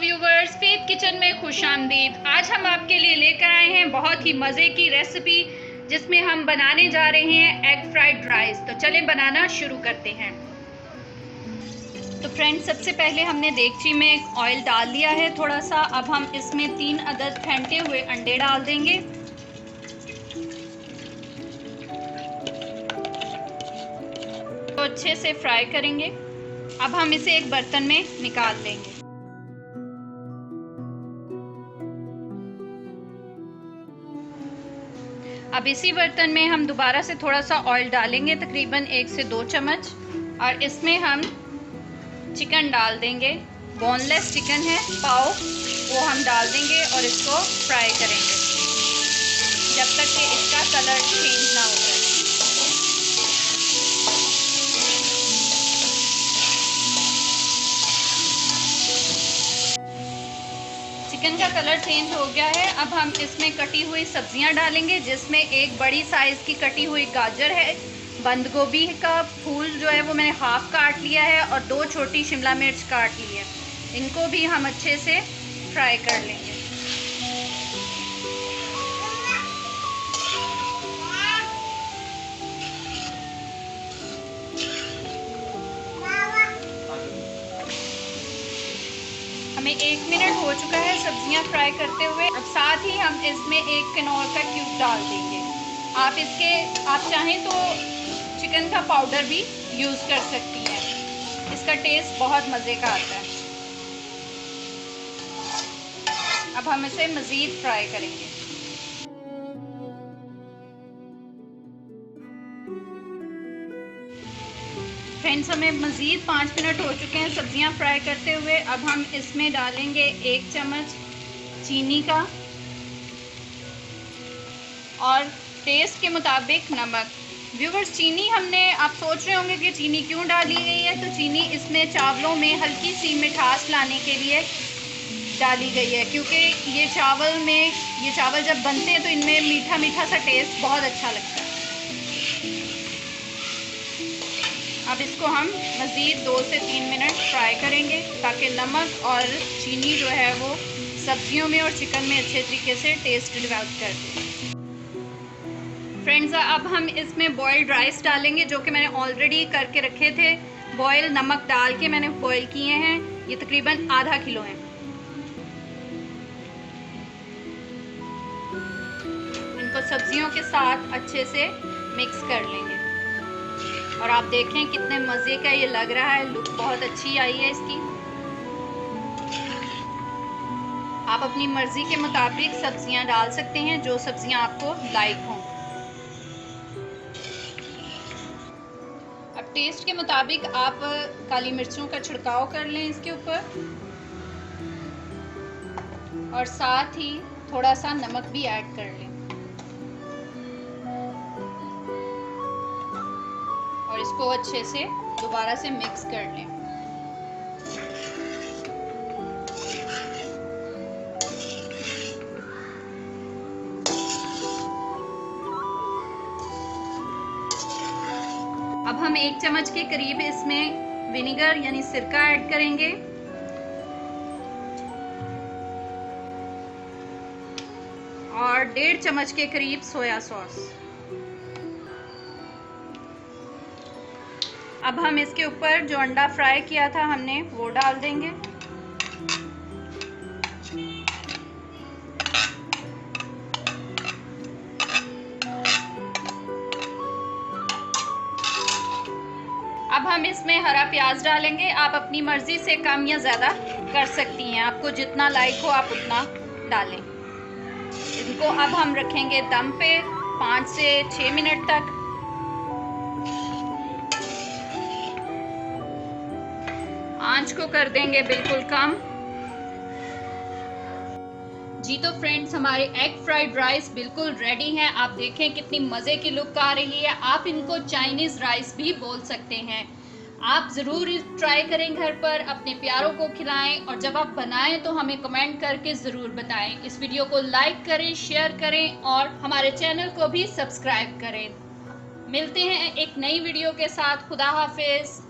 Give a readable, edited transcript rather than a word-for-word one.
Viewers, faith kitchen में खुशामदीद। आज हम आपके लिए लेकर आए हैं बहुत ही मज़े की रेसिपी जिसमें हम बनाने जा रहे हैं एग फ्राइड राइस। तो चलें बनाना शुरू करते हैं। तो फ्रेंड्स, सबसे पहले हमने देगची में ऑयल डाल लिया है थोड़ा सा। अब हम इसमें 3 अदद फेंटे हुए अंडे डाल देंगे। तो अच्छे से फ्राई करेंगे। अब हम इसे एक बर्तन में निकाल लेंगे। अब इसी बर्तन में हम दोबारा से थोड़ा सा ऑयल डालेंगे, तकरीबन 1 से 2 चम्मच, और इसमें हम चिकन डाल देंगे। बोनलेस चिकन है पाव, वो हम डाल देंगे और इसको फ्राई करेंगे जब तक कि इसका कलर चेंज ना हो जाए। चिकन का कलर चेंज हो गया है। अब हम इसमें कटी हुई सब्जियां डालेंगे, जिसमें एक बड़ी साइज़ की कटी हुई गाजर है, बंद गोभी का फूल जो है वो मैंने हाफ काट लिया है, और 2 छोटी शिमला मिर्च काट ली है। इनको भी हम अच्छे से फ्राई कर लेंगे। हमें 1 मिनट हो चुका है सब्जियां फ्राई करते हुए। अब साथ ही हम इसमें 1 किनोर का क्यूब डाल देंगे। आप चाहें तो चिकन का पाउडर भी यूज़ कर सकती हैं, इसका टेस्ट बहुत मज़े का आता है। अब हम इसे मज़ीद फ्राई करेंगे। फ्रेंड्स, हमें मज़ीद 5 मिनट हो चुके हैं सब्जियां फ्राई करते हुए। अब हम इसमें डालेंगे 1 चम्मच चीनी का और टेस्ट के मुताबिक नमक। व्यूवर्स, चीनी हमने, आप सोच रहे होंगे कि चीनी क्यों डाली गई है, तो चीनी इसमें चावलों में हल्की सी मिठास लाने के लिए डाली गई है, क्योंकि ये चावल जब बनते हैं तो इनमें मीठा मीठा सा टेस्ट बहुत अच्छा लगता है। अब इसको हम मज़ीद 2 से 3 मिनट फ्राई करेंगे ताकि नमक और चीनी जो है वो सब्जियों में और चिकन में अच्छे तरीके से टेस्ट डेवलप कर दे। फ्रेंड्स, अब हम इसमें बॉइल्ड राइस डालेंगे, जो कि मैंने ऑलरेडी करके रखे थे। बॉयल नमक डाल के मैंने बॉयल किए हैं। ये तकरीबन आधा किलो हैं। इनको सब्जियों के साथ अच्छे से मिक्स कर लेंगे। और आप देखें कितने मज़े का ये लग रहा है, लुक बहुत अच्छी आई है इसकी। आप अपनी मर्ज़ी के मुताबिक सब्जियां डाल सकते हैं, जो सब्जियां आपको लाइक हों। अब टेस्ट के मुताबिक आप काली मिर्चों का छिड़काव कर लें इसके ऊपर, और साथ ही थोड़ा सा नमक भी ऐड कर लें, और इसको अच्छे से दोबारा से मिक्स कर लें। अब हम 1 चम्मच के करीब इसमें विनेगर यानी सिरका ऐड करेंगे, और 1.5 चम्मच के करीब सोया सॉस। अब हम इसके ऊपर जो अंडा फ्राई किया था हमने, वो डाल देंगे। अब हम इसमें हरा प्याज डालेंगे। आप अपनी मर्ज़ी से कम या ज़्यादा कर सकती हैं, आपको जितना लाइक हो आप उतना डालें। इनको अब हम रखेंगे दम पे 5 से 6 मिनट तक। आंच को कर देंगे बिल्कुल कम। जी तो फ्रेंड्स, हमारे एग फ्राइड राइस बिल्कुल रेडी हैं। आप देखें कितनी मज़े की लुक आ रही है। आप इनको चाइनीज़ राइस भी बोल सकते हैं। आप ज़रूर ट्राई करें घर पर, अपने प्यारों को खिलाएं, और जब आप बनाएं तो हमें कमेंट करके ज़रूर बताएं। इस वीडियो को लाइक करें, शेयर करें, और हमारे चैनल को भी सब्सक्राइब करें। मिलते हैं एक नई वीडियो के साथ। खुदा हाफिज़।